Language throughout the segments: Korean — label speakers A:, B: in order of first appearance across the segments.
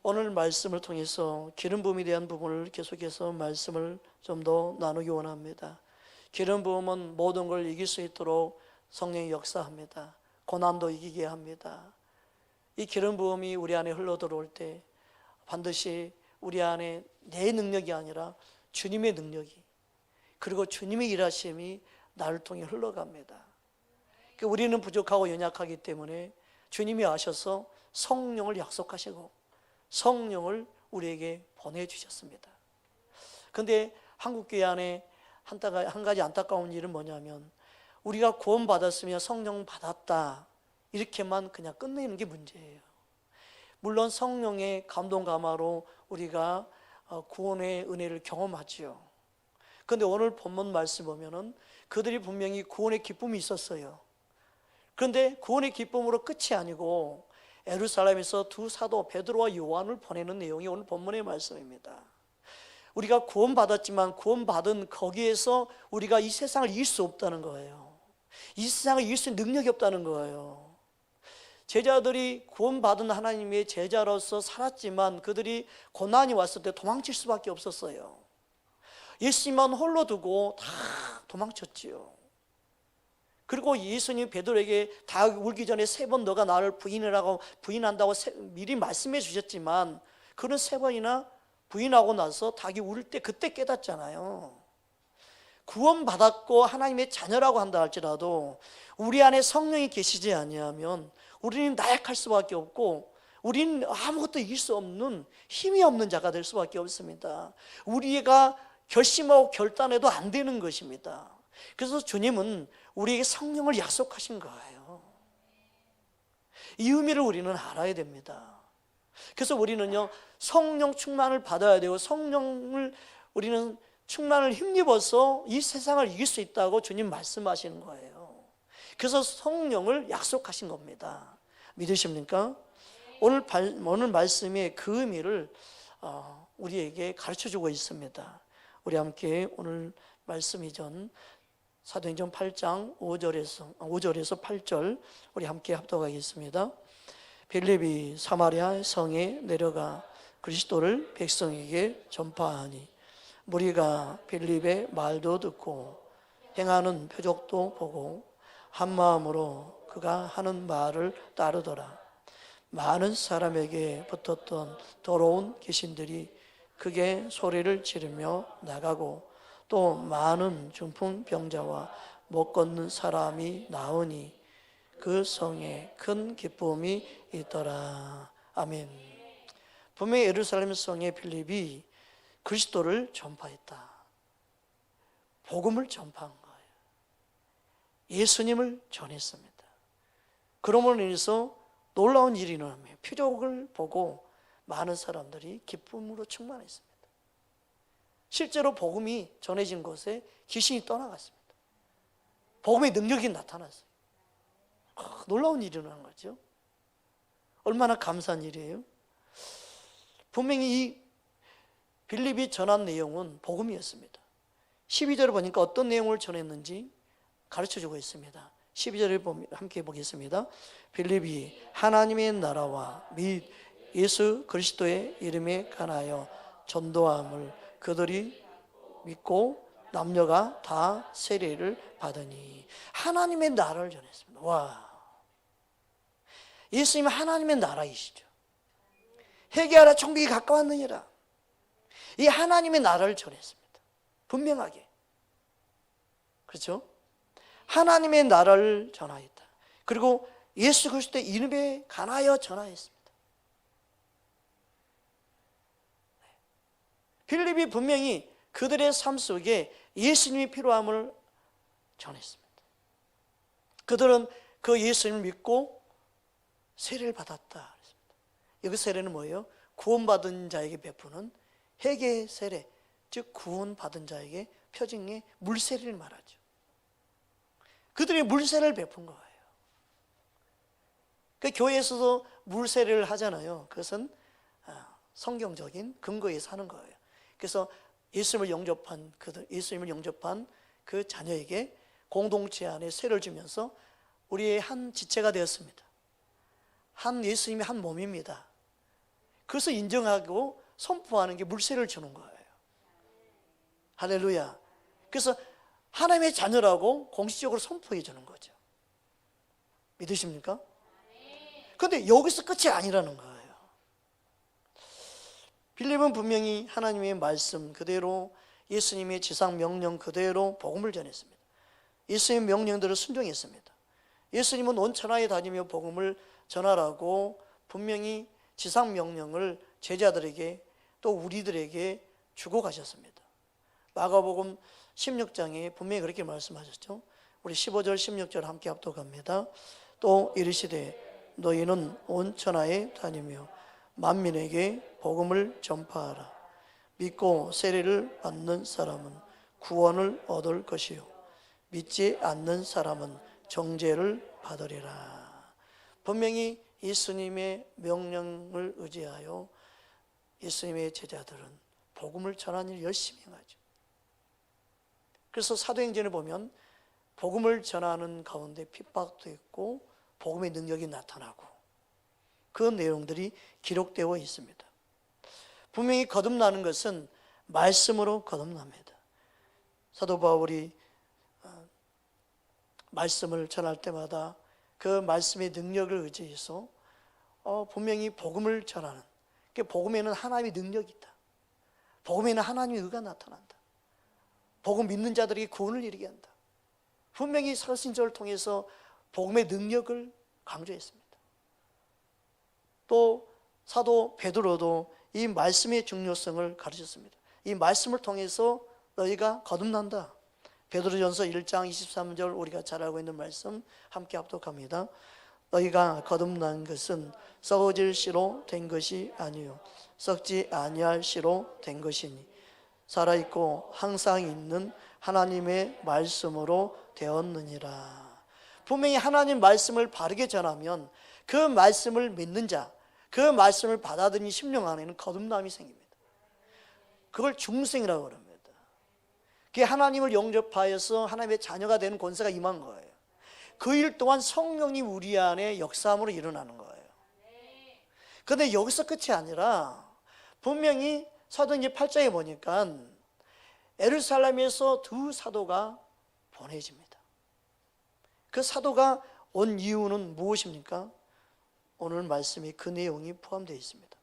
A: 오늘 말씀을 통해서 기름 부음에 대한 부분을 계속해서 말씀을 좀 더 나누기 원합니다. 기름 부음은 모든 걸 이길 수 있도록 성령이 역사합니다. 고난도 이기게 합니다. 이 기름 부음이 우리 안에 흘러 들어올 때 반드시 우리 안에 내 능력이 아니라 주님의 능력이, 그리고 주님의 일하심이 나를 통해 흘러갑니다. 우리는 부족하고 연약하기 때문에 주님이 아셔서 성령을 약속하시고 성령을 우리에게 보내주셨습니다. 그런데 한국교회 안에 한 가지 안타까운 일은 뭐냐면, 우리가 구원받았으면 성령 받았다 이렇게만 그냥 끝내는 게 문제예요. 물론 성령의 감동 감화로 우리가 구원의 은혜를 경험하지요. 그런데 오늘 본문 말씀 보면은 그들이 분명히 구원의 기쁨이 있었어요. 그런데 구원의 기쁨으로 끝이 아니고 예루살렘에서 두 사도 베드로와 요한을 보내는 내용이 오늘 본문의 말씀입니다. 우리가 구원받았지만 구원받은 거기에서 우리가 이 세상을 이길 수 없다는 거예요. 이 세상을 이길 수 있는 능력이 없다는 거예요. 제자들이 구원받은 하나님의 제자로서 살았지만 그들이 고난이 왔을 때 도망칠 수밖에 없었어요. 예수님만 홀로 두고 다 도망쳤지요. 그리고 예수님 베드로에게 다 울기 전에 3번 너가 나를 부인한다고 미리 말씀해 주셨지만, 그는 3번이나 부인하고 나서 닭이 울 때 그때 깨닫잖아요. 구원받았고 하나님의 자녀라고 한다 할지라도 우리 안에 성령이 계시지 아니하면 우리는 나약할 수밖에 없고, 우리는 아무것도 이길 수 없는 힘이 없는 자가 될 수밖에 없습니다. 우리가 결심하고 결단해도 안 되는 것입니다. 그래서 주님은 우리에게 성령을 약속하신 거예요. 이 의미를 우리는 알아야 됩니다. 그래서 우리는요, 성령 충만을 받아야 되고, 성령을 우리는 충만을 힘입어서 이 세상을 이길 수 있다고 주님 말씀하시는 거예요. 그래서 성령을 약속하신 겁니다. 믿으십니까? 오늘 말씀의 그 의미를 우리에게 가르쳐주고 있습니다. 우리 함께 오늘 말씀 이전 사도행전 8장 5절에서 8절 우리 함께 합독하겠습니다. 빌립이 사마리아 성에 내려가 그리스도를 백성에게 전파하니 무리가 빌립의 말도 듣고 행하는 표적도 보고 한 마음으로 그가 하는 말을 따르더라. 많은 사람에게 붙었던 더러운 귀신들이 크게 소리를 지르며 나가고 또 많은 중풍병자와 못 걷는 사람이 나오니 그 성에 큰 기쁨이 있더라. 아멘. 분명히 예루살렘 성의 빌립이 그리스도를 전파했다. 복음을 전파한 거예요. 예수님을 전했습니다. 그러므로 인해서 놀라운 일이 일어나며 표적을 보고 많은 사람들이 기쁨으로 충만했습니다. 실제로 복음이 전해진 곳에 귀신이 떠나갔습니다. 복음의 능력이 나타났어요. 놀라운 일이 일어난 거죠. 얼마나 감사한 일이에요. 분명히 이 빌립이 전한 내용은 복음이었습니다. 12절을 보니까 어떤 내용을 전했는지 가르쳐주고 있습니다. 12절을 함께 보겠습니다. 빌립이 하나님의 나라와 및 예수 그리스도의 이름에 관하여 전도함을 그들이 믿고 남녀가 다 세례를 받으니 하나님의 나라를 전했습니다. 와, 예수님은 하나님의 나라이시죠. 회개하라 천국이 가까웠느니라. 이 하나님의 나라를 전했습니다. 분명하게. 그렇죠? 하나님의 나라를 전하였다. 그리고 예수 그리스도의 이름에 관하여 전하였습니다. 빌립이 분명히 그들의 삶 속에 예수님이 필요함을 전했습니다. 그들은 그 예수님을 믿고 세례를 받았다. 여기 세례는 뭐예요? 구원받은 자에게 베푸는 회개 세례, 즉 구원받은 자에게 표징의 물세례를 말하죠. 그들이 물세례를 베푼 거예요. 그 교회에서도 물세례를 하잖아요. 그것은 성경적인 근거에 사는 거예요. 그래서 예수님을 영접한 그 자녀에게 공동체 안에 세를 주면서 우리의 한 지체가 되었습니다. 한 예수님의 한 몸입니다. 그것을 인정하고 선포하는 게 물세를 주는 거예요. 할렐루야. 그래서 하나님의 자녀라고 공식적으로 선포해 주는 거죠. 믿으십니까? 그런데 여기서 끝이 아니라는 거예요. 빌립은 분명히 하나님의 말씀 그대로, 예수님의 지상 명령 그대로 복음을 전했습니다. 예수님의 명령대로 순종했습니다. 예수님은 온 천하에 다니며 복음을 전하라고 분명히 지상 명령을 제자들에게 또 우리들에게 주고 가셨습니다. 마가복음 16장에 분명히 그렇게 말씀하셨죠. 우리 15절 16절 함께 합독합니다. 또 이르시되 너희는 온 천하에 다니며 만민에게 복음을 전파하라. 믿고 세례를 받는 사람은 구원을 얻을 것이요 믿지 않는 사람은 정죄를 받으리라. 분명히 예수님의 명령을 의지하여 예수님의 제자들은 복음을 전하는 일 열심히 하죠. 그래서 사도행전에 보면 복음을 전하는 가운데 핍박도 있고 복음의 능력이 나타나고 그 내용들이 기록되어 있습니다. 분명히 거듭나는 것은 말씀으로 거듭납니다. 사도 바울이 말씀을 전할 때마다 그 말씀의 능력을 의지해서 분명히 복음을 전하는, 복음에는 하나님의 능력이 있다. 복음에는 하나님의 의가 나타난다. 복음 믿는 자들에게 구원을 이루게 한다. 분명히 사도신조를 통해서 복음의 능력을 강조했습니다. 또 사도 베드로도 이 말씀의 중요성을 가르쳤습니다. 이 말씀을 통해서 너희가 거듭난다. 베드로전서 1장 23절 우리가 잘 알고 있는 말씀 함께 합독합니다. 너희가 거듭난 것은 썩어질 씨로 된 것이 아니요 썩지 아니할 씨로 된 것이니 살아있고 항상 있는 하나님의 말씀으로 되었느니라. 분명히 하나님 말씀을 바르게 전하면 그 말씀을 믿는 자, 그 말씀을 받아들인 심령 안에는 거듭남이 생깁니다. 그걸 중생이라고 합니다. 그게 하나님을 영접하여서 하나님의 자녀가 되는 권세가 임한 거예요. 그 일 또한 성령이 우리 안에 역사함으로 일어나는 거예요. 그런데 여기서 끝이 아니라 분명히 사도행전 8장에 보니까 예루살렘에서 두 사도가 보내집니다. 그 사도가 온 이유는 무엇입니까? 오늘 말씀이 그 내용이 포함되어 있습니다.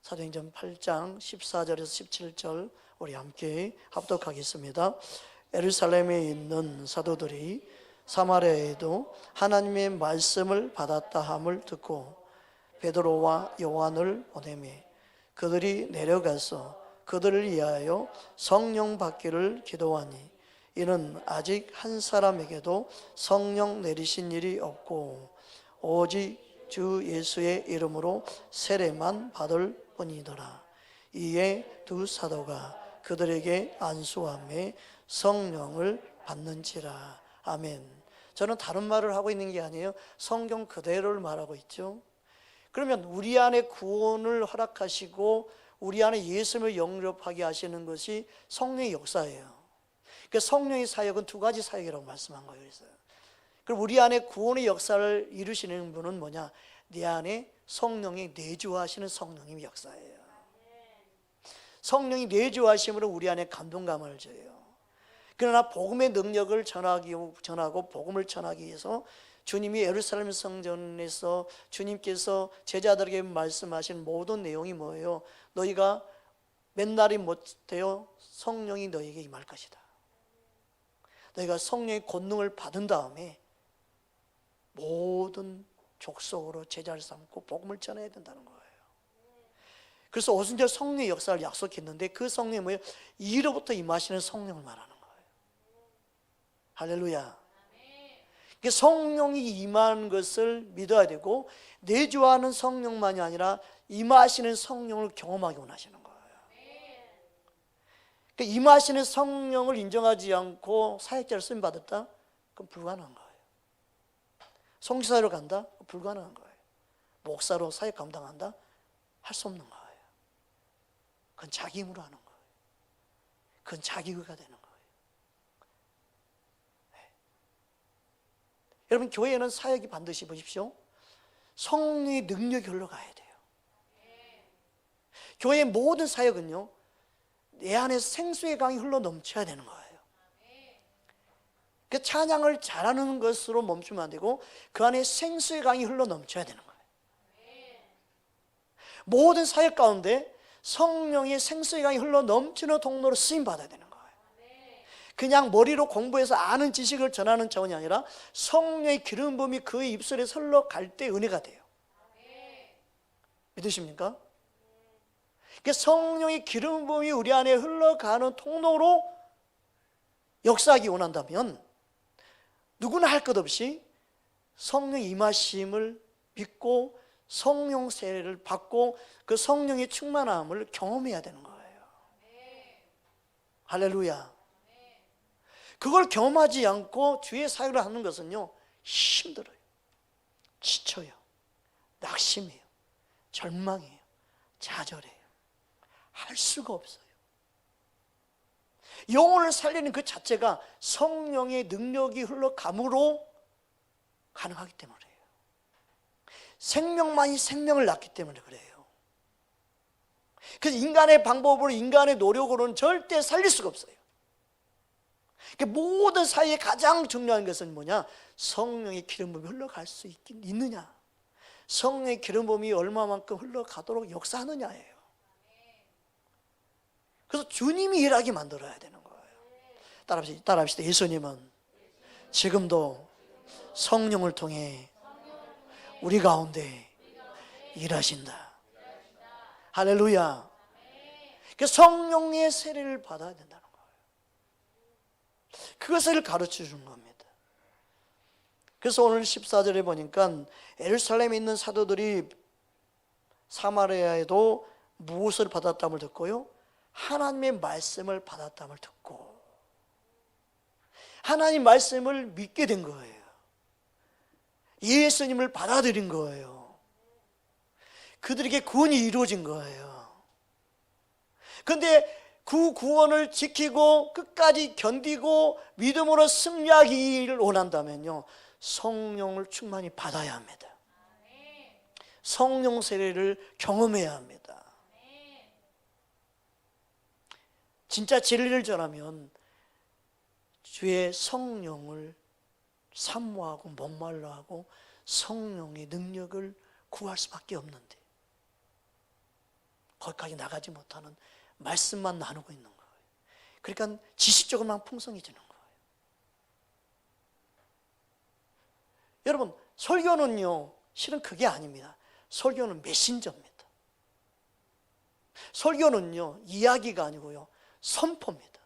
A: 사도행전 8장 14절에서 17절 우리 함께 합독하겠습니다. 예루살렘에 있는 사도들이 사마리아에도 하나님의 말씀을 받았다 함을 듣고 베드로와 요한을 보내매 그들이 내려가서 그들을 위하여 성령 받기를 기도하니 이는 아직 한 사람에게도 성령 내리신 일이 없고 오직 주 예수의 이름으로 세례만 받을 뿐이더라. 이에 두 사도가 그들에게 안수하며 성령을 받는지라. 아멘. 저는 다른 말을 하고 있는 게 아니에요. 성경 그대로를 말하고 있죠. 그러면 우리 안에 구원을 허락하시고 우리 안에 예수님을 영접하게 하시는 것이 성령의 역사예요. 그러니까 성령의 사역은 두 가지 사역이라고 말씀한 거예요. 그래서 그럼 우리 안에 구원의 역사를 이루시는 분은 뭐냐? 내 안에 성령이 내주하시는 성령님의 역사예요. 성령이 내주하심으로 우리 안에 감동감을 줘요. 그러나 복음의 능력을 전하고 복음을 전하기 위해서 주님이 예루살렘 성전에서 주님께서 제자들에게 말씀하신 모든 내용이 뭐예요? 너희가 맨날이 못되어 성령이 너희에게 임할 것이다. 너희가 성령의 권능을 받은 다음에 모든 족속으로 제자를 삼고 복음을 전해야 된다는 거예요. 그래서 오순절 성령의 역사를 약속했는데 그 성령이 뭐예요? 이로부터 임하시는 성령을 말하는 거예요. 할렐루야. 성령이 임하는 것을 믿어야 되고 내주하는 성령만이 아니라 임하시는 성령을 경험하기 원하시는 거예요. 그러니까 임하시는 성령을 인정하지 않고 사역자를 쓰임받았다? 그럼 불가능한 거예요. 성지사로 간다? 불가능한 거예요. 목사로 사역 감당한다? 할 수 없는 거예요. 그건 자기 힘으로 하는 거예요. 그건 자기 의가 되는 거예요. 네. 여러분 교회에는 사역이 반드시 보십시오. 성령의 능력이 흘러가야 돼요. 교회의 모든 사역은요, 내 안에 생수의 강이 흘러 넘쳐야 되는 거예요. 그 찬양을 잘하는 것으로 멈추면 안 되고 그 안에 생수의 강이 흘러 넘쳐야 되는 거예요. 모든 사역 가운데 성령의 생수의 강이 흘러 넘치는 통로로 쓰임 받아야 되는 거예요. 그냥 머리로 공부해서 아는 지식을 전하는 차원이 아니라 성령의 기름 부음이 그의 입술에 흘러갈 때 은혜가 돼요. 믿으십니까? 그러니까 성령의 기름 부음이 우리 안에 흘러가는 통로로 역사하기 원한다면 누구나 할 것 없이 성령 임하심을 믿고 성령 세례를 받고 그 성령의 충만함을 경험해야 되는 거예요. 할렐루야. 그걸 경험하지 않고 주의 사역을 하는 것은요, 힘들어요. 지쳐요. 낙심해요. 절망해요. 좌절해요. 할 수가 없어요. 영혼을 살리는 그 자체가 성령의 능력이 흘러감으로 가능하기 때문이에요. 생명만이 생명을 낳기 때문에 그래요. 그래서 인간의 방법으로, 인간의 노력으로는 절대 살릴 수가 없어요. 모든 사이에 가장 중요한 것은 뭐냐? 성령의 기름 부음이 흘러갈 수 있느냐, 성령의 기름 부음이 얼마만큼 흘러가도록 역사하느냐예요. 그래서 주님이 일하게 만들어야 되는 거예요. 따라합시다. 예수님은 지금도 성령을 통해 우리 가운데 일하신다. 할렐루야. 그 성령의 세례를 받아야 된다는 거예요. 그것을 가르쳐 주는 겁니다. 그래서 오늘 14절에 보니까 예루살렘에 있는 사도들이 사마리아에도 무엇을 받았담을 듣고요, 하나님의 말씀을 받았담을 듣고 하나님 말씀을 믿게 된 거예요. 예수님을 받아들인 거예요. 그들에게 구원이 이루어진 거예요. 그런데 그 구원을 지키고 끝까지 견디고 믿음으로 승리하기를 원한다면요, 성령을 충만히 받아야 합니다. 성령 세례를 경험해야 합니다. 진짜 진리를 전하면 주의 성령을 사모하고 목말라하고 성령의 능력을 구할 수밖에 없는데 거기까지 나가지 못하는 말씀만 나누고 있는 거예요. 그러니까 지식적으로만 풍성해지는 거예요. 여러분, 설교는요, 실은 그게 아닙니다. 설교는 메신저입니다. 설교는요, 이야기가 아니고요, 선포입니다.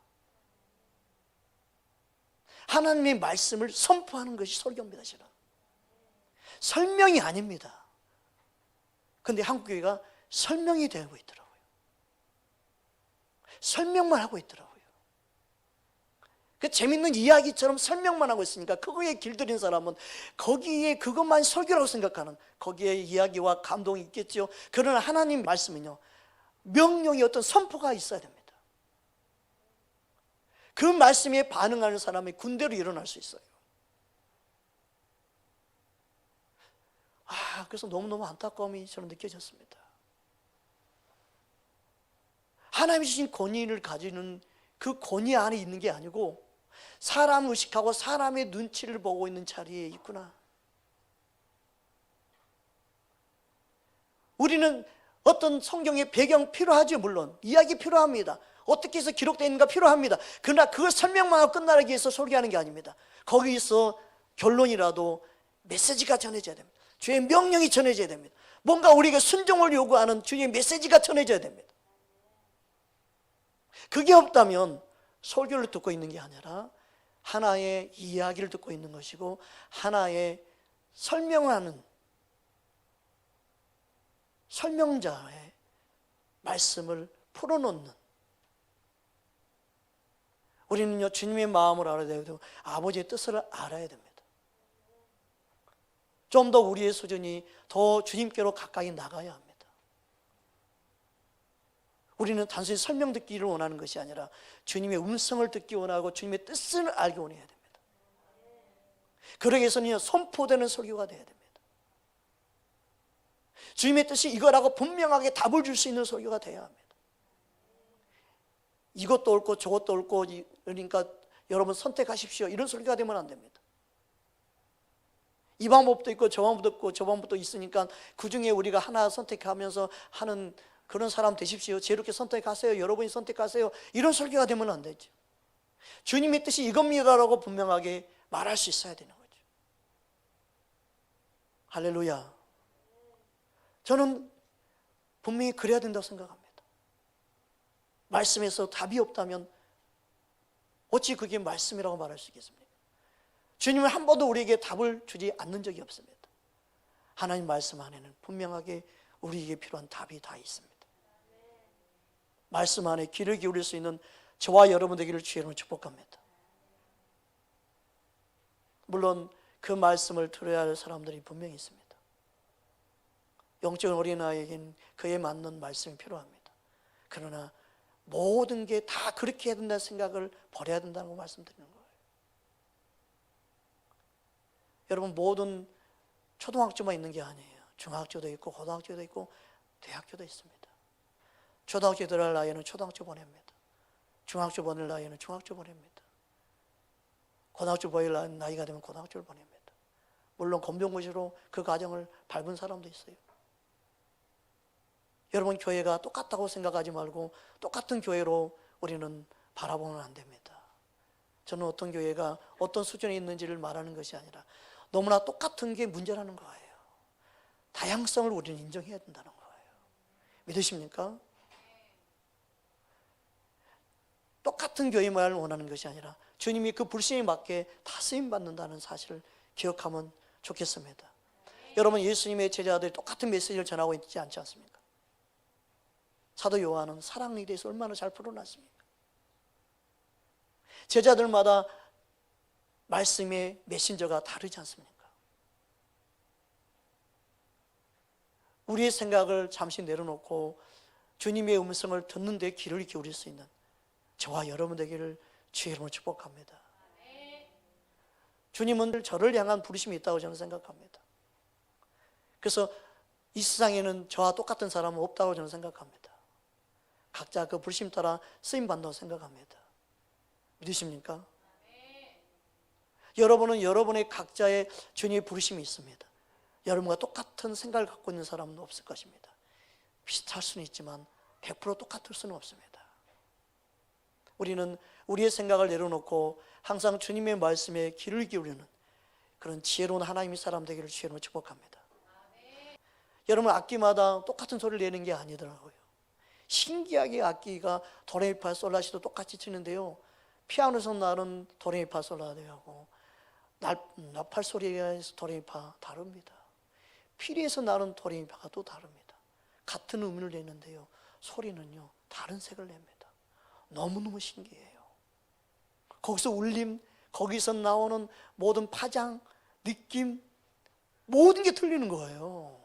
A: 하나님의 말씀을 선포하는 것이 설교입니다. 실은 설명이 아닙니다. 그런데 한국교회가 설명이 되고 있더라고요. 설명만 하고 있더라고요. 그 재밌는 이야기처럼 설명만 하고 있으니까 그거에 길들인 사람은 거기에 그것만 설교라고 생각하는, 거기에 이야기와 감동이 있겠죠. 그러나 하나님 말씀은요, 명령이 어떤 선포가 있어야 됩니다. 그 말씀에 반응하는 사람이 군대로 일어날 수 있어요. 그래서 너무너무 안타까움이 저는 느껴졌습니다. 하나님이 주신 권위를 가지는 그 권위 안에 있는 게 아니고 사람 의식하고 사람의 눈치를 보고 있는 자리에 있구나. 우리는 어떤 성경의 배경 필요하죠. 물론 이야기 필요합니다. 어떻게 해서 기록되어 있는가 필요합니다. 그러나 그걸 설명만 하고 끝나기 위해서 설교하는 게 아닙니다. 거기서 결론이라도 메시지가 전해져야 됩니다. 주의 명령이 전해져야 됩니다. 뭔가 우리에게 순종을 요구하는 주의 메시지가 전해져야 됩니다. 그게 없다면 설교를 듣고 있는 게 아니라 하나의 이야기를 듣고 있는 것이고 하나의 설명하는 설명자의 말씀을 풀어놓는, 우리는요 주님의 마음을 알아야 되고 아버지의 뜻을 알아야 됩니다. 좀 더 우리의 수준이 더 주님께로 가까이 나가야 합니다. 우리는 단순히 설명 듣기를 원하는 것이 아니라 주님의 음성을 듣기 원하고 주님의 뜻을 알기 원해야 됩니다. 그러기 위해서는 선포되는 설교가 돼야 됩니다. 주님의 뜻이 이거라고 분명하게 답을 줄 수 있는 설교가 돼야 합니다. 이것도 옳고 저것도 옳고 그러니까 여러분 선택하십시오, 이런 설교가 되면 안 됩니다. 이 방법도 있고 저 방법도 있고 저 방법도 있으니까 그중에 우리가 하나 선택하면서 하는 그런 사람 되십시오, 지혜롭게 선택하세요, 여러분이 선택하세요, 이런 설교가 되면 안 되죠. 주님의 뜻이 이겁니다라고 분명하게 말할 수 있어야 되는 거죠. 할렐루야. 저는 분명히 그래야 된다고 생각합니다. 말씀에서 답이 없다면 어찌 그게 말씀이라고 말할 수 있겠습니까? 주님은 한 번도 우리에게 답을 주지 않는 적이 없습니다. 하나님 말씀 안에는 분명하게 우리에게 필요한 답이 다 있습니다. 말씀 안에 귀를 기울일 수 있는 저와 여러분 되기를 주의 이름으로 축복합니다. 물론 그 말씀을 들어야 할 사람들이 분명히 있습니다. 영적인 어린아이에겐 그에 맞는 말씀이 필요합니다. 그러나 모든 게 다 그렇게 해야 된다는 생각을 버려야 된다고 말씀드리는 거예요. 여러분, 모든 초등학교만 있는 게 아니에요. 중학교도 있고 고등학교도 있고 대학교도 있습니다. 초등학교 들어갈 나이에는 초등학교 보냅니다. 중학교 보낼 나이에는 중학교 보냅니다. 고등학교 보낼 나이가 되면 고등학교를 보냅니다. 물론 검정고시로 그 과정을 밟은 사람도 있어요. 여러분, 교회가 똑같다고 생각하지 말고 똑같은 교회로 우리는 바라보면 안 됩니다. 저는 어떤 교회가 어떤 수준에 있는지를 말하는 것이 아니라 너무나 똑같은 게 문제라는 거예요. 다양성을 우리는 인정해야 된다는 거예요. 믿으십니까? 똑같은 교회만을 원하는 것이 아니라 주님이 그 불신에 맞게 다 쓰임받는다는 사실을 기억하면 좋겠습니다. 여러분, 예수님의 제자들이 똑같은 메시지를 전하고 있지 않지 않습니까? 사도 요한은 사랑에 대해서 얼마나 잘 풀어놨습니까? 제자들마다 말씀의 메신저가 다르지 않습니까? 우리의 생각을 잠시 내려놓고 주님의 음성을 듣는 데 귀를 기울일 수 있는 저와 여러분 되기를 주의 이름으로 축복합니다. 주님은 저를 향한 부르심이 있다고 저는 생각합니다. 그래서 이 세상에는 저와 똑같은 사람은 없다고 저는 생각합니다. 각자 그 부르심 따라 쓰임받는다고 생각합니다. 믿으십니까? 여러분은 여러분의 각자의 주님의 부르심이 있습니다. 여러분과 똑같은 생각을 갖고 있는 사람은 없을 것입니다. 비슷할 수는 있지만 100% 똑같을 수는 없습니다. 우리는 우리의 생각을 내려놓고 항상 주님의 말씀에 귀를 기울이는 그런 지혜로운 하나님의 사람 되기를 주님으로 축복합니다. 여러분, 악기마다 똑같은 소리를 내는 게 아니더라고요. 신기하게 악기가 도레미파 솔라시도 똑같이 치는데요, 피아노에서 나는 도레미파 솔라시하고 나팔 소리에서 도레미파 다릅니다. 피리에서 나는 도레미파가 또 다릅니다. 같은 음을 내는데요, 소리는요 다른 색을 냅니다. 너무너무 신기해요. 거기서 울림, 거기서 나오는 모든 파장, 느낌, 모든 게 틀리는 거예요.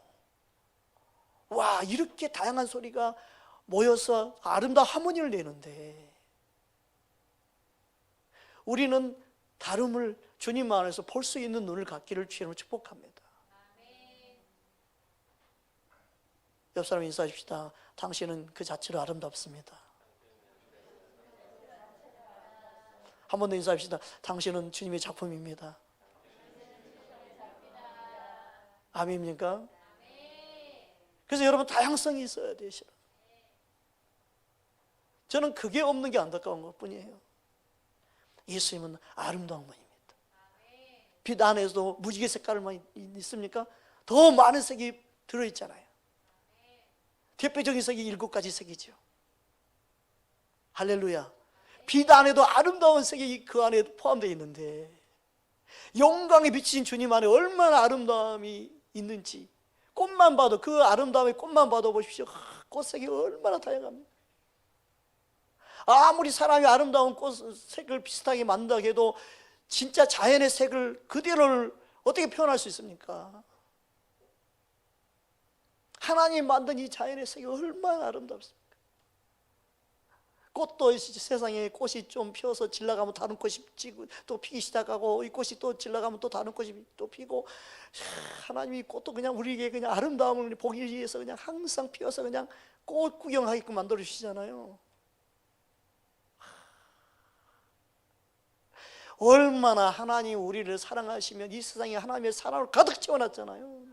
A: 와, 이렇게 다양한 소리가 모여서 아름다운 하모니를 내는데 우리는 다름을 주님 안에서 볼 수 있는 눈을 갖기를 주님으로 축복합니다. 옆 사람 인사하십시다. 당신은 그 자체로 아름답습니다. 한 번 더 인사합시다. 당신은 주님의 작품입니다. 아멘입니까? 그래서 여러분, 다양성이 있어야 돼요. 저는 그게 없는 게 안타까운 것뿐이에요. 예수님은 아름다운 분입니다. 빛 안에서도 무지개 색깔만 있습니까? 더 많은 색이 들어있잖아요. 대표적인 색이 7가지 색이죠. 할렐루야. 빛 안에도 아름다운 색이 그 안에 포함되어 있는데 영광에 비치신 주님 안에 얼마나 아름다움이 있는지 꽃만 봐도, 그 아름다움의 꽃만 봐도 보십시오. 꽃색이 얼마나 다양합니다. 아무리 사람이 아름다운 꽃색을 비슷하게 만든다고 해도 진짜 자연의 색을 그대로를 어떻게 표현할 수 있습니까? 하나님 만든 이 자연의 색이 얼마나 아름답습니까? 꽃도 세상에 꽃이 좀 피어서 질러가면 다른 꽃이 또 피기 시작하고, 이 꽃이 또 질러가면 또 다른 꽃이 또 피고, 하나님이 꽃도 그냥 우리에게 그냥 아름다움을 보기 위해서 그냥 항상 피어서 그냥 꽃 구경하게끔 만들어 주시잖아요. 얼마나 하나님이 우리를 사랑하시면 이 세상에 하나님의 사랑을 가득 채워놨잖아요.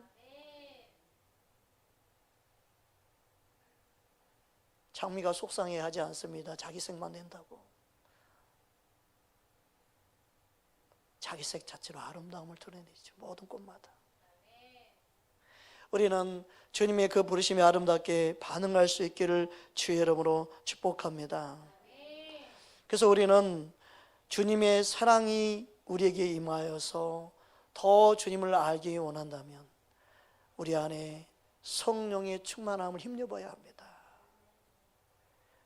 A: 장미가 속상해하지 않습니다. 자기 색만 낸다고. 자기 색 자체로 아름다움을 드러내죠. 모든 꽃마다. 우리는 주님의 그 부르심에 아름답게 반응할 수 있기를 주의 이름으로 축복합니다. 그래서 우리는 주님의 사랑이 우리에게 임하여서 더 주님을 알기 원한다면 우리 안에 성령의 충만함을 힘입어야 합니다.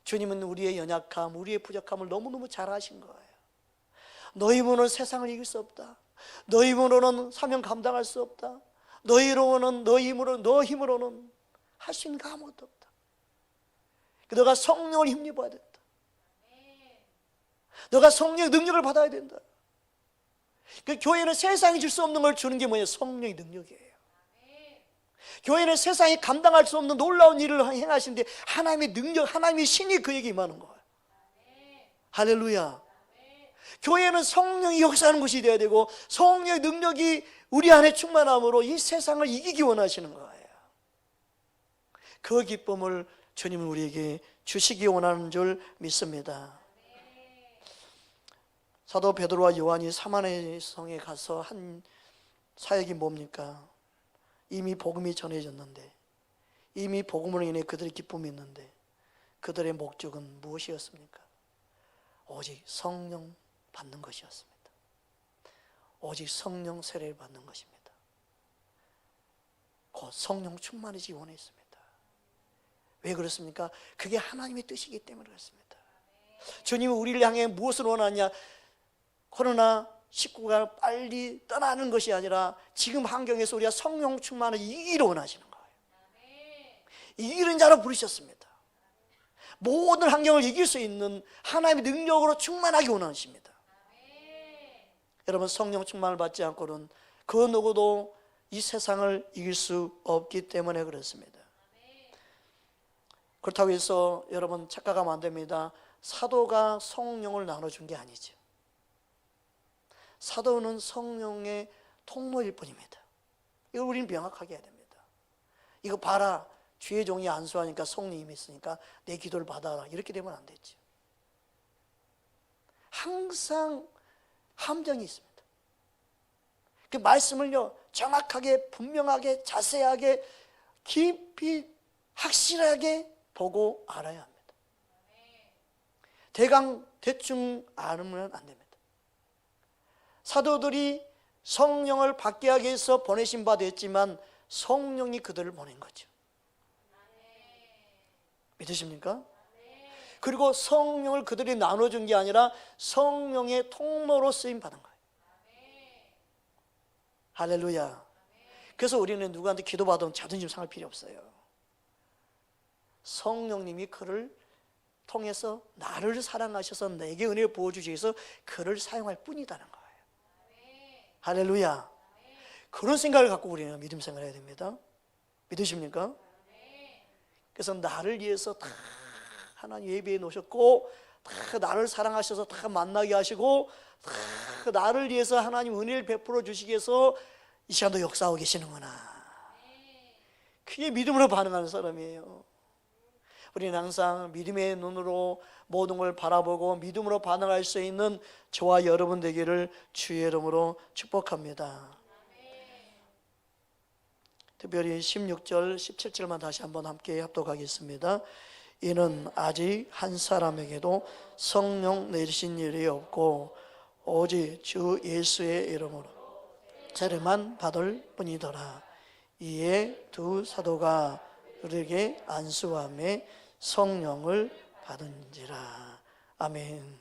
A: 주님은 우리의 연약함, 우리의 부족함을 너무너무 잘 아신 거예요. 너 힘으로는 세상을 이길 수 없다. 너 힘으로는 사명 감당할 수 없다. 너 힘으로는 할 수 있는 게 아무것도 없다. 너가 성령을 힘입어야 된다. 너가 성령의 능력을 받아야 된다. 그 교회는 세상이 줄 수 없는 걸 주는 게 뭐냐? 성령의 능력이에요. 교회는 세상이 감당할 수 없는 놀라운 일을 행하시는데 하나님의 능력, 하나님의 신이 그에게 임하는 거예요. 할렐루야. 교회는 성령이 역사하는 것이 되어야 되고 성령의 능력이 우리 안에 충만함으로 이 세상을 이기기 원하시는 거예요. 그 기쁨을 주님은 우리에게 주시기 원하는 줄 믿습니다. 사도 베드로와 요한이 사마리아 성에 가서 한 사역이 뭡니까? 이미 복음이 전해졌는데, 이미 복음으로 인해 그들의 기쁨이 있는데 그들의 목적은 무엇이었습니까? 오직 성령 받는 것이었습니다. 오직 성령 세례를 받는 것입니다. 곧 성령 충만해지기 원했습니다. 왜 그렇습니까? 그게 하나님의 뜻이기 때문에 그렇습니다. 주님이 우리를 향해 무엇을 원하냐? 코로나19가 빨리 떠나는 것이 아니라 지금 환경에서 우리가 성령 충만을 이기기를 원하시는 거예요. 이기는 자로 부르셨습니다. 모든 환경을 이길 수 있는 하나님의 능력으로 충만하게 원하십니다. 여러분, 성령 충만을 받지 않고는 그 누구도 이 세상을 이길 수 없기 때문에 그렇습니다. 그렇다고 해서 여러분 착각하면 안 됩니다. 사도가 성령을 나눠준 게 아니죠. 사도는 성령의 통로일 뿐입니다. 이걸 우리는 명확하게 해야 됩니다. 이거 봐라, 주의 종이 안수하니까 성령이 있으니까 내 기도를 받아라, 이렇게 되면 안 되죠. 항상 함정이 있습니다. 그 말씀을요 정확하게, 분명하게, 자세하게, 깊이, 확실하게 보고 알아야 합니다. 대충 알으면 안 됩니다. 사도들이 성령을 받게 하기 위해서 보내신 바 됐지만 성령이 그들을 보낸 거죠. 믿으십니까? 그리고 성령을 그들이 나눠준 게 아니라 성령의 통로로 쓰임 받은 거예요. 할렐루야. 그래서 우리는 누구한테 기도받으면 자존심 상할 필요 없어요. 성령님이 그를 통해서 나를 사랑하셔서 내게 은혜를 부어주시기 위해서 그를 사용할 뿐이라는 거예요. 할렐루야. 그런 생각을 갖고 우리는 믿음 생활을 해야 됩니다. 믿으십니까? 그래서 나를 위해서 다 하나님 예배해 놓으셨고, 다 나를 사랑하셔서 다 만나게 하시고, 다 나를 위해서 하나님 은혜를 베풀어 주시기 위해서 이 시간도 역사하고 계시는구나. 그게 믿음으로 반응하는 사람이에요. 우리는 항상 믿음의 눈으로 모든 걸 바라보고 믿음으로 반응할 수 있는 저와 여러분 되기를 주의 이름으로 축복합니다. 특별히 16절, 17절만 다시 한번 함께 합독하겠습니다. 이는 아직 한 사람에게도 성령 내리신 일이 없고 오직 주 예수의 이름으로 세례만 받을 뿐이더라. 이에 두 사도가 그에게 안수함에 성령을 받은지라. 아멘.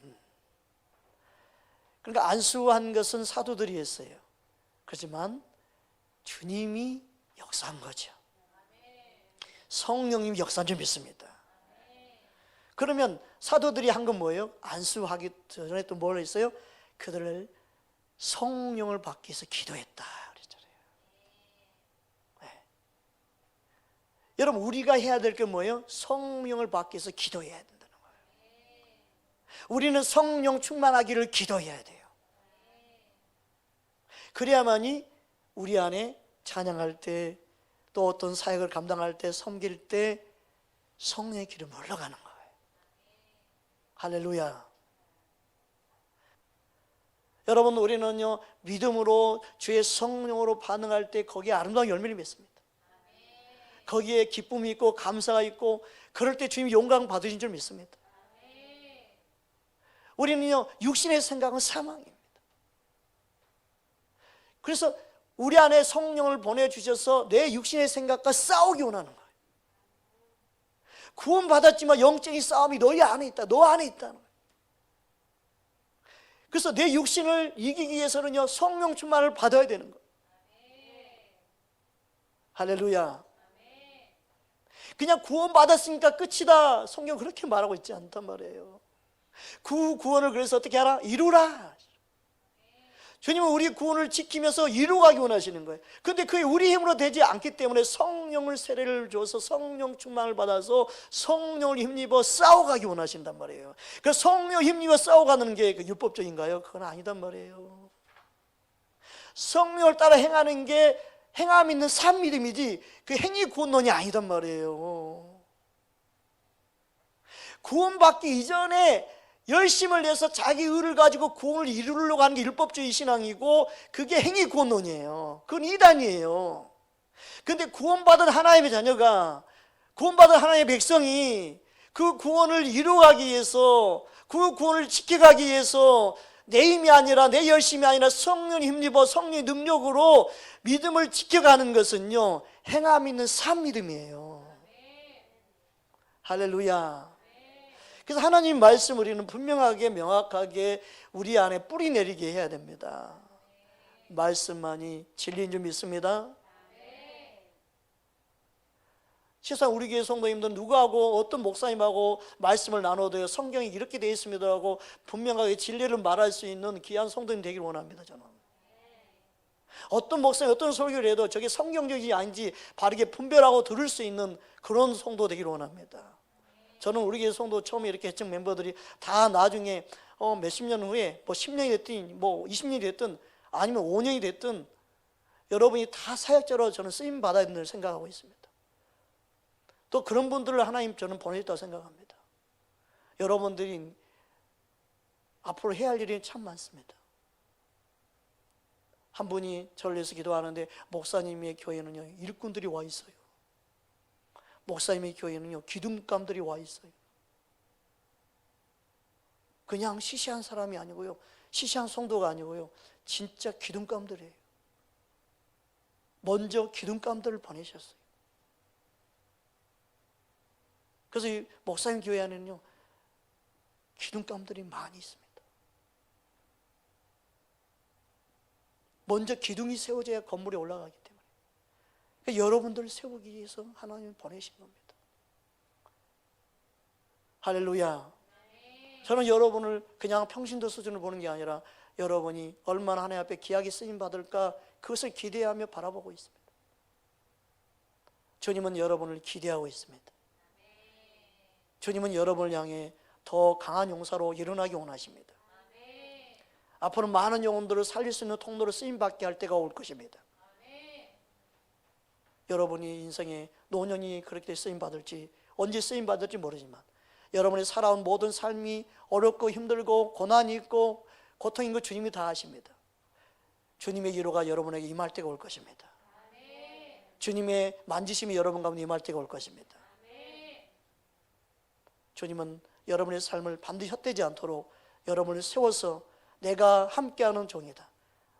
A: 그러니까 안수한 것은 사도들이 했어요. 그렇지만 주님이 역사한 거죠. 성령님이 역사한 줄 믿습니다. 그러면 사도들이 한 건 뭐예요? 안수하기 전에 또 뭘 했어요? 그들을 성령을 받기 위해서 기도했다 그랬잖아요. 네. 여러분, 우리가 해야 될 게 뭐예요? 성령을 받기 위해서 기도해야 된다는 거예요. 우리는 성령 충만하기를 기도해야 돼요. 그래야만이 우리 안에 찬양할 때, 또 어떤 사역을 감당할 때, 섬길 때 성령의 기름이 흘러가는 거예요. 할렐루야. 여러분, 우리는요 믿음으로 주의 성령으로 반응할 때 거기에 아름다운 열매를 맺습니다. 거기에 기쁨이 있고 감사가 있고, 그럴 때 주님이 영광 받으신 줄 믿습니다. 우리는요 육신의 생각은 사망입니다. 그래서 우리 안에 성령을 보내주셔서 내 육신의 생각과 싸우기 원하는 거예요. 구원받았지만 영적인 싸움이 너희 안에 있다, 너 안에 있다는 거예요. 그래서 내 육신을 이기기 위해서는요 성령 충만을 받아야 되는 거예요. 할렐루야. 그냥 구원받았으니까 끝이다, 성경 그렇게 말하고 있지 않단 말이에요. 구원을 그래서 어떻게 하라? 이루라. 주님은 우리 구원을 지키면서 이루가기 원하시는 거예요. 그런데 그게 우리 힘으로 되지 않기 때문에 성령을 세례를 줘서 성령 충만을 받아서 성령을 힘입어 싸워가기 원하신단 말이에요. 그래서 성령 힘입어 싸워가는 게 율법적인가요? 그건 아니단 말이에요. 성령을 따라 행하는 게 행함 있는 산 믿음이지 그 행위 구원론이 아니단 말이에요. 구원받기 이전에 열심을 내서 자기 의를 가지고 구원을 이루려고 하는 게 율법주의 신앙이고, 그게 행위 구원론이에요. 그건 이단이에요. 그런데 구원받은 하나님의 자녀가, 구원받은 하나님의 백성이 그 구원을 이루어가기 위해서, 그 구원을 지켜가기 위해서 내 힘이 아니라, 내 열심이 아니라 성령이 힘입어 성령의 능력으로 믿음을 지켜가는 것은요 행함 있는 산 믿음이에요. 할렐루야. 그래서 하나님 말씀 우리는 분명하게 명확하게 우리 안에 뿌리 내리게 해야 됩니다. 말씀만이 진리인 줄 믿습니다. 실상 우리 교회 성도님들 누구하고 어떤 목사님하고 말씀을 나눠도요 성경이 이렇게 되어 있습니다 하고 분명하게 진리를 말할 수 있는 귀한 성도님 되기를 원합니다. 저는 어떤 목사님 어떤 설교를 해도 저게 성경적인지 아닌지 바르게 분별하고 들을 수 있는 그런 성도 되기를 원합니다. 저는 우리 교회 성도 처음에 이렇게 했던 멤버들이 다 나중에 몇십 년 후에 뭐 10년이 됐든 뭐 20년이 됐든 아니면 5년이 됐든 여러분이 다 사역자로 저는 쓰임 받아야 된다고 생각하고 있습니다. 또 그런 분들을 하나님 저는 보내셨다고 생각합니다. 여러분들이 앞으로 해야 할 일이 참 많습니다. 한 분이 저를 위해서 기도하는데, 목사님의 교회는요 일꾼들이 와 있어요. 목사님의 교회는요 기둥감들이 와 있어요. 그냥 시시한 사람이 아니고요, 시시한 성도가 아니고요, 진짜 기둥감들이에요. 먼저 기둥감들을 보내셨어요. 그래서 이 목사님 교회 안에는요 기둥감들이 많이 있습니다. 먼저 기둥이 세워져야 건물이 올라가기 때문에, 그러니까 여러분들을 세우기 위해서 하나님이 보내신 겁니다. 할렐루야. 저는 여러분을 그냥 평신도 수준으로 보는 게 아니라 여러분이 얼마나 하나님 앞에 귀하게 쓰임 받을까, 그것을 기대하며 바라보고 있습니다. 주님은 여러분을 기대하고 있습니다. 주님은 여러분을 향해 더 강한 용사로 일어나기 원하십니다. 앞으로 많은 영혼들을 살릴 수 있는 통로로 쓰임받게 할 때가 올 것입니다. 여러분이 인생의 노년이 그렇게 쓰임받을지, 언제 쓰임받을지 모르지만 여러분이 살아온 모든 삶이 어렵고 힘들고 고난이 있고 고통인 거 주님이 다 아십니다. 주님의 위로가 여러분에게 임할 때가 올 것입니다. 주님의 만지심이 여러분 가운데 임할 때가 올 것입니다. 주님은 여러분의 삶을 반드시 헛되지 않도록 여러분을 세워서 내가 함께하는 종이다,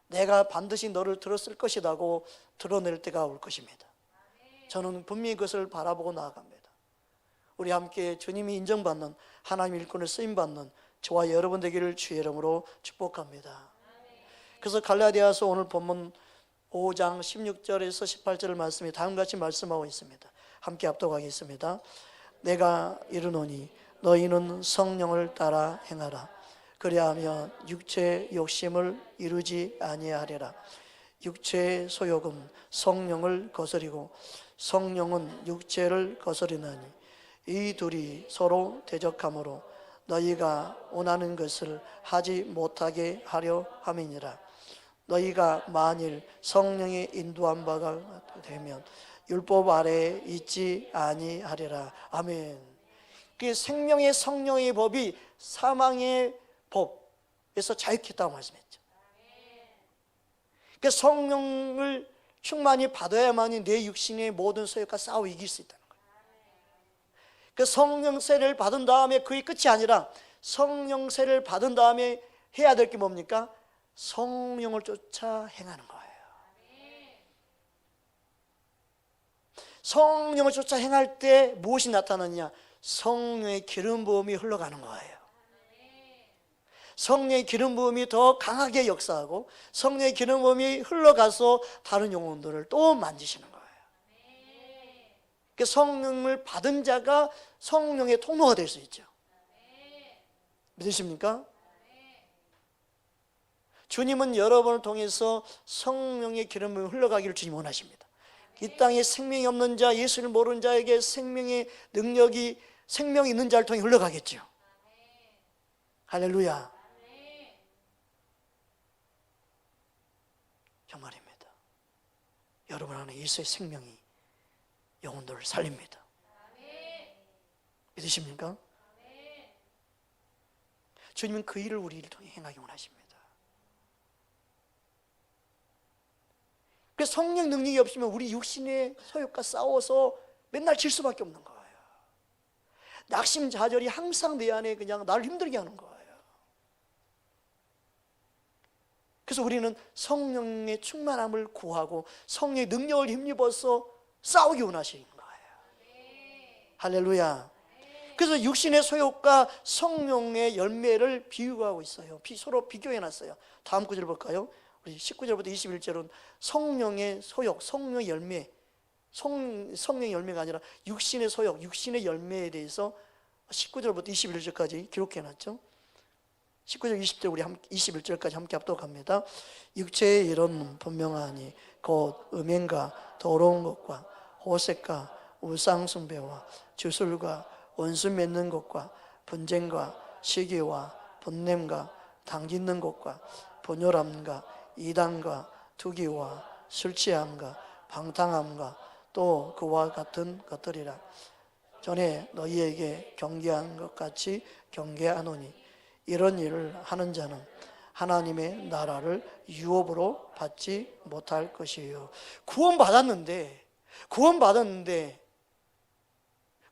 A: 내가 반드시 너를 들었을 것이라고 드러낼 때가 올 것입니다. 저는 분명히 그것을 바라보고 나아갑니다. 우리 함께 주님이 인정받는 하나님 일꾼을 쓰임받는 저와 여러분 되기를 주의 이름으로 축복합니다. 그래서 갈라디아서 오늘 본문 5장 16절에서 18절 말씀이 다음같이 말씀하고 있습니다. 함께 합독하겠습니다. 내가 이르노니 너희는 성령을 따라 행하라. 그리하면 육체의 욕심을 이루지 아니하리라. 육체의 소욕은 성령을 거스리고 성령은 육체를 거스리나니 이 둘이 서로 대적하므로 너희가 원하는 것을 하지 못하게 하려 함이니라. 너희가 만일 성령의 인도한 바가 되면 율법 아래에 있지 아니하리라. 아멘. 그 생명의 성령의 법이 사망의 법에서 자유케 했다고 말씀했죠. 그 성령을 충만히 받아야만이 내 육신의 모든 소욕과 싸워 이길 수 있다는 거예요. 그 성령세를 받은 다음에 그게 끝이 아니라 성령세를 받은 다음에 해야 될 게 뭡니까? 성령을 쫓아 행하는 거예요. 성령을 쫓아 행할 때 무엇이 나타나느냐? 성령의 기름 부음이 흘러가는 거예요. 성령의 기름 부음이 더 강하게 역사하고 성령의 기름 부음이 흘러가서 다른 영혼들을 또 만지시는 거예요. 그 성령을 받은 자가 성령의 통로가 될 수 있죠. 믿으십니까? 주님은 여러분을 통해서 성령의 기름 부음이 흘러가기를 주님 원하십니다. 이 땅에 생명이 없는 자, 예수를 모르는 자에게 생명의 능력이 생명이 있는 자를 통해 흘러가겠죠. 할렐루야. 정말입니다. 여러분 안에 예수의 생명이 영혼들을 살립니다. 믿으십니까? 주님은 그 일을 우리를 통해 행하기 원하십니다. 그래서 성령 능력이 없으면 우리 육신의 소욕과 싸워서 맨날 질 수밖에 없는 거예요. 낙심자절이 항상 내 안에 그냥 나를 힘들게 하는 거예요. 그래서 우리는 성령의 충만함을 구하고 성령의 능력을 힘입어서 싸우기 원하시는 거예요. 할렐루야. 그래서 육신의 소욕과 성령의 열매를 비유하고 있어요. 서로 비교해놨어요. 다음 구절 볼까요? 우리 19절부터 21절은 성령의 소욕, 성령의 열매, 성령의 열매가 아니라 육신의 소욕, 육신의 열매에 대해서 19절부터 21절까지 기록해놨죠. 19절 20절 우리 21절까지 함께 합독합니다. 육체의 일은 분명하니 곧 음행과 더러운 것과 호색과 우상숭배와 주술과 원수 맺는 것과 분쟁과 시기와 분냄과 당짓는 것과 분열함과 이단과 투기와 술취함과 방탕함과 또 그와 같은 것들이라. 전에 너희에게 경계한 것 같이 경계하노니 이런 일을 하는 자는 하나님의 나라를 유업으로 받지 못할 것이에요. 구원받았는데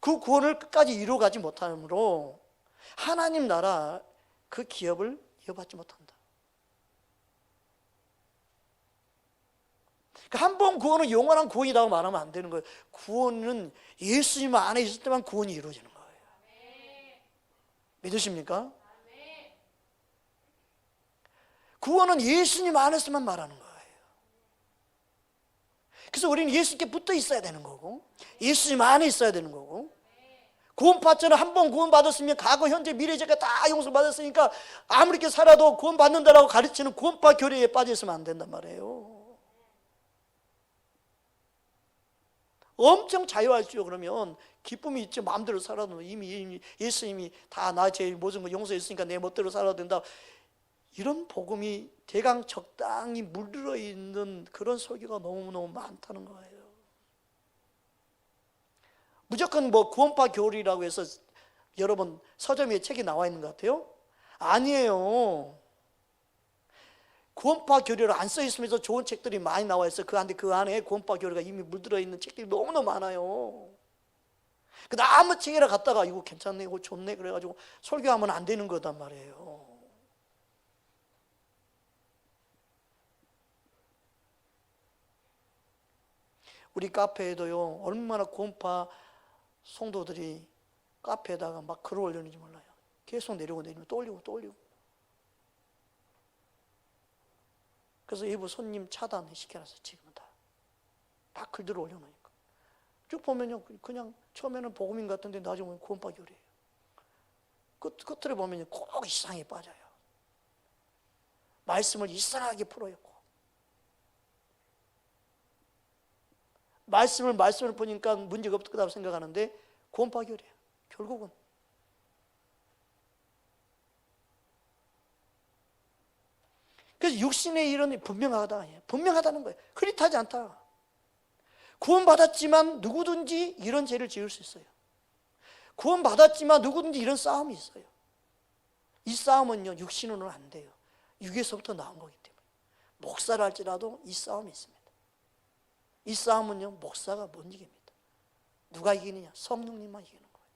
A: 그 구원을 끝까지 이루어가지 못함으로 하나님 나라 그 기업을 이어받지 못한다. 한 번 구원은 영원한 구원이라고 말하면 안 되는 거예요. 구원은 예수님 안에 있을 때만 구원이 이루어지는 거예요. 믿으십니까? 구원은 예수님 안에서만 말하는 거예요. 그래서 우리는 예수님께 붙어 있어야 되는 거고 예수님 안에 있어야 되는 거고 구원받자는 한 번 구원받았으면 과거, 현재, 미래, 죄가 다 용서받았으니까 아무리 이렇게 살아도 구원받는다라고 가르치는 구원파 교리에 빠져 있으면 안 된단 말이에요. 엄청 자유하죠. 그러면 기쁨이 있죠. 마음대로 살아도 이미 예수님이 다 나 제 모든 거 용서했으니까 내 멋대로 살아도 된다. 이런 복음이 대강 적당히 물들어 있는 그런 설교가 너무너무 많다는 거예요. 무조건 뭐 구원파 교리라고 해서 여러분 서점 위에 책이 나와 있는 것 같아요? 아니에요. 구원파 교리로 안 써 있으면서 좋은 책들이 많이 나와 있어요. 그 안에 구원파 교리가 이미 물들어 있는 책들이 너무너무 많아요. 근데 아무 책이라 갖다가 이거 괜찮네, 이거 좋네 그래가지고 설교하면 안 되는 거단 말이에요. 우리 카페에도요 얼마나 구원파 성도들이 카페에다가 막 글을 올렸는지 몰라요. 계속 내리고 또 올리고. 그래서 일부 손님 차단 시켜놨어요. 지금은 다 글들을 올려놓으니까 쭉 보면요 그냥 처음에는 복음인 같은데 나중에 구원파 교리예요. 끝으로 보면 꼭 이상에 빠져요. 말씀을 이상하게 풀어요. 말씀을 보니까 문제가 없을 거라고 생각하는데 구원파결이에요. 결국은. 그래서 육신의 일은 분명하다는 거예요. 흐릿하지 않다. 구원받았지만 누구든지 이런 죄를 지을 수 있어요. 구원받았지만 누구든지 이런 싸움이 있어요. 이 싸움은요, 육신으로는 안 돼요. 육에서부터 나온 거기 때문에. 목사를 할지라도 이 싸움이 있습니다. 이 싸움은요, 목사가 못 이깁니다. 누가 이기느냐? 성령님만 이기는 거예요.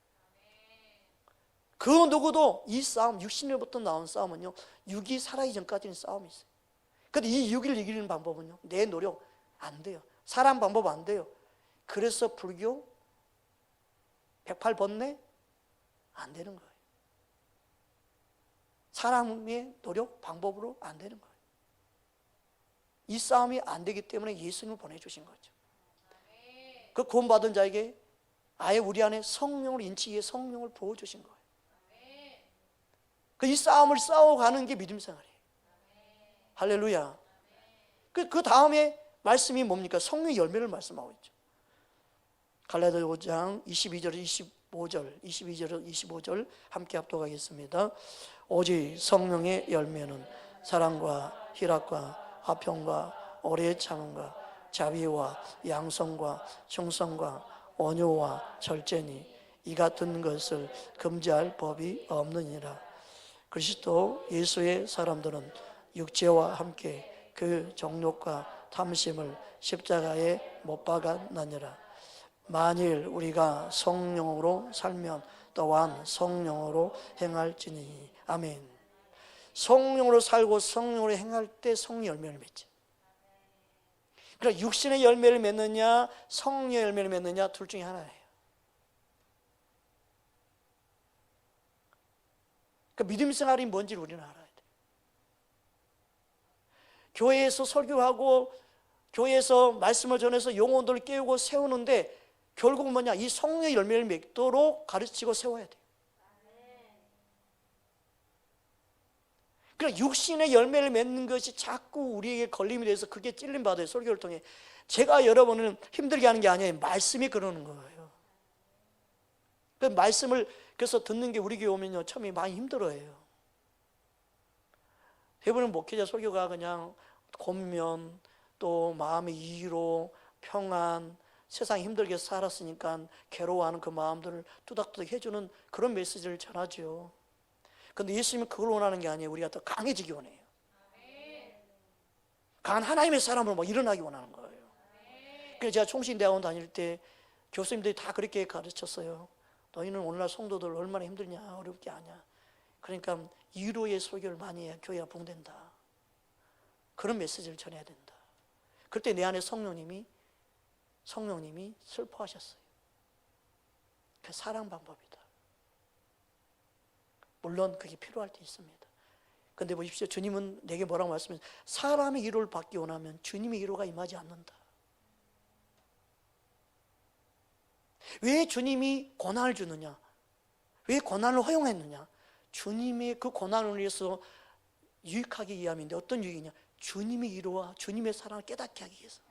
A: 그 누구도 이 싸움, 육신으로부터 나온 싸움은요, 육이 살아있기 전까지는 싸움이 있어요. 근데 이 육을 이기는 방법은요, 내 노력 안 돼요. 사람 방법 안 돼요. 그래서 불교 108번뇌 안 되는 거예요. 사람의 노력 방법으로 안 되는 거예요. 이 싸움이 안 되기 때문에 예수님을 보내주신 거죠. 그 구원받은 자에게 아예 우리 안에 성령을 인치기에 성령을 부어주신 거예요. 이 싸움을 싸워가는 게 믿음 생활이에요. 할렐루야. 그 다음에 말씀이 뭡니까? 성령의 열매를 말씀하고 있죠. 갈라디아 5장 22절 25절 함께 합독하겠습니다. 오직 성령의 열매는 사랑과 희락과 화평과 오래 참음과 자비와 양성과 충성과 온유와 절제니 이 같은 것을 금지할 법이 없느니라. 그리스도 예수의 사람들은 육체와 함께 그 정욕과 탐심을 십자가에 못 박았느니라. 만일 우리가 성령으로 살면 또한 성령으로 행할지니. 아멘. 성령으로 살고 성령으로 행할 때 성령 열매를 맺죠. 그러니까 육신의 열매를 맺느냐 성령의 열매를 맺느냐 둘 중에 하나예요. 그러니까 믿음 생활이 뭔지를 우리는 알아야 돼요. 교회에서 설교하고 교회에서 말씀을 전해서 영혼들을 깨우고 세우는데 결국은 뭐냐? 이 성령의 열매를 맺도록 가르치고 세워야 돼요. 그러니까 육신의 열매를 맺는 것이 자꾸 우리에게 걸림이 돼서 그게 찔림받아요. 설교를 통해. 제가 여러분을 힘들게 하는 게 아니에요. 말씀이 그러는 거예요. 그 말씀을 그래서 듣는 게 우리 교회 오면요 처음에 많이 힘들어해요. 대부분 목회자 설교가 그냥 권면 또 마음의 이로 평안 세상 힘들게 살았으니까 괴로워하는 그 마음들을 뚜닥뚜닥 해주는 그런 메시지를 전하죠. 그런데 예수님은 그걸 원하는 게 아니에요. 우리가 더 강해지기 원해요. 강한 하나님의 사람으로 막 일어나기 원하는 거예요. 그래서 제가 총신대학원 다닐 때 교수님들이 다 그렇게 가르쳤어요. 너희는 오늘날 성도들 얼마나 힘들냐 어렵게 하냐. 그러니까 위로의 설교를 많이 해야 교회가 붕댄다. 그런 메시지를 전해야 된다. 그때 내 안에 성령님이 슬퍼하셨어요. 그 사랑 방법이다. 물론 그게 필요할 때 있습니다. 그런데 보십시오. 주님은 내게 뭐라고 말씀하셨어요? 사람의 위로를 받기 원하면 주님의 위로가 임하지 않는다. 왜 주님이 고난을 주느냐? 왜 고난을 허용했느냐? 주님의 그 고난을 위해서 유익하기 위함인데 어떤 유익이냐? 주님의 위로와 주님의 사랑을 깨닫게 하기 위해서.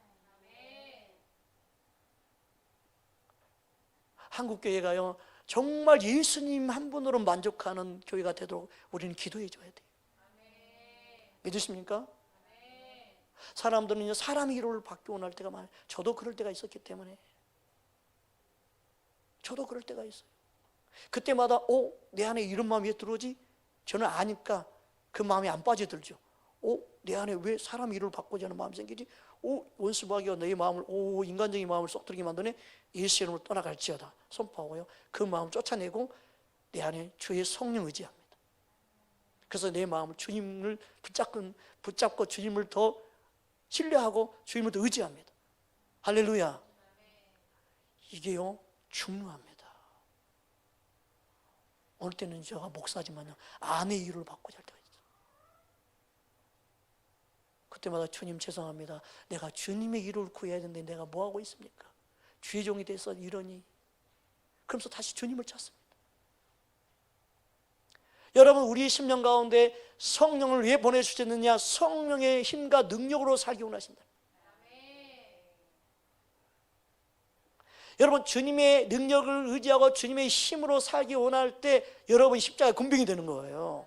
A: 한국교회가요 정말 예수님 한 분으로 만족하는 교회가 되도록 우리는 기도해 줘야 돼요. 믿으십니까? 사람들은 사람의 위로를 받기 원할 때가 많아요. 저도 그럴 때가 있었기 때문에. 저도 그럴 때가 있어요. 그때마다 내 안에 이런 마음이 왜 들어오지? 저는 아니까 그 마음이 안 빠져들죠. 내 안에 왜 사람 위로를 받고자 하는 마음이 생기지? 원수마귀가 너의 마음을 인간적인 마음을 썩들게 만드네. 예수 이름으로 떠나갈지어다 선포하고요. 그 마음을 쫓아내고 내 안에 주의 성령 의지합니다. 그래서 내 마음을 주님을 붙잡고 주님을 더 신뢰하고 주님을 더 의지합니다. 할렐루야. 이게요 중요합니다. 어느 때는 제가 목사지만요 아내의 위로를 받고자 할 때가 있어요. 그때마다 주님 죄송합니다. 내가 주님의 위로를 구해야 되는데 내가 뭐하고 있습니까? 주의 종이 돼서 이러니. 그러면서 다시 주님을 찾습니다. 여러분, 우리 심령 가운데 성령을 왜 보내주셨느냐? 성령의 힘과 능력으로 살기 원하신다. 여러분, 주님의 능력을 의지하고 주님의 힘으로 살기 원할 때 여러분 십자가에 군병이 되는 거예요.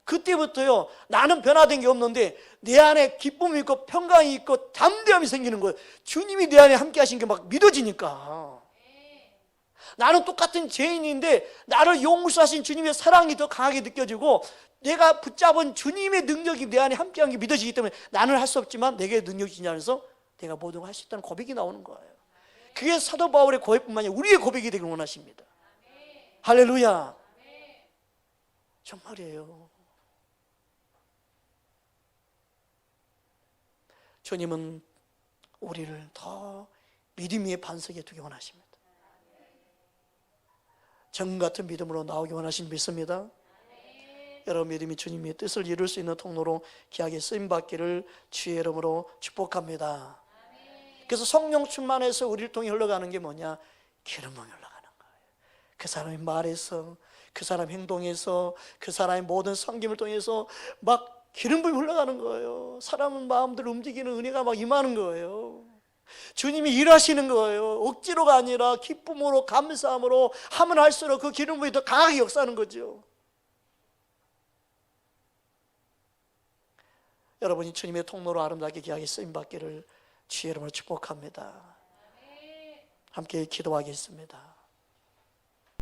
A: 그때부터요, 나는 변화된 게 없는데 내 안에 기쁨이 있고 평강이 있고 담대함이 생기는 거예요. 주님이 내 안에 함께 하신 게 막 믿어지니까. 나는 똑같은 죄인인데 나를 용서하신 주님의 사랑이 더 강하게 느껴지고, 내가 붙잡은 주님의 능력이 내 안에 함께한 게 믿어지기 때문에 나는 할 수 없지만 내게 능력이 지나면서 내가 모든 걸 할 수 있다는 고백이 나오는 거예요. 그게 사도 바울의 고백뿐만 아니라 우리의 고백이 되길 원하십니다. 할렐루야. 정말이에요. 주님은 우리를 더 믿음 위에 반석에 두기 원하십니다. 정 같은 믿음으로 나오기 원하신 믿습니다. 여러분 믿음이 주님의 뜻을 이룰 수 있는 통로로 귀하게 쓰임받기를 주의 이름으로 축복합니다. 그래서 성령 충만해서 우리를 통해 흘러가는 게 뭐냐? 기름으로 흘러가는 거예요. 그 사람의 말에서, 그 사람 행동에서, 그 사람의 모든 섬김을 통해서 막 기름 부음이 흘러가는 거예요. 사람은 마음대로 움직이는 은혜가 막 임하는 거예요. 주님이 일하시는 거예요. 억지로가 아니라 기쁨으로, 감사함으로 하면 할수록 그 기름 부음이 더 강하게 역사하는 거죠. 여러분이 주님의 통로로 아름답게 귀하게 쓰임받기를 주의 이름으로 축복합니다. 함께 기도하겠습니다.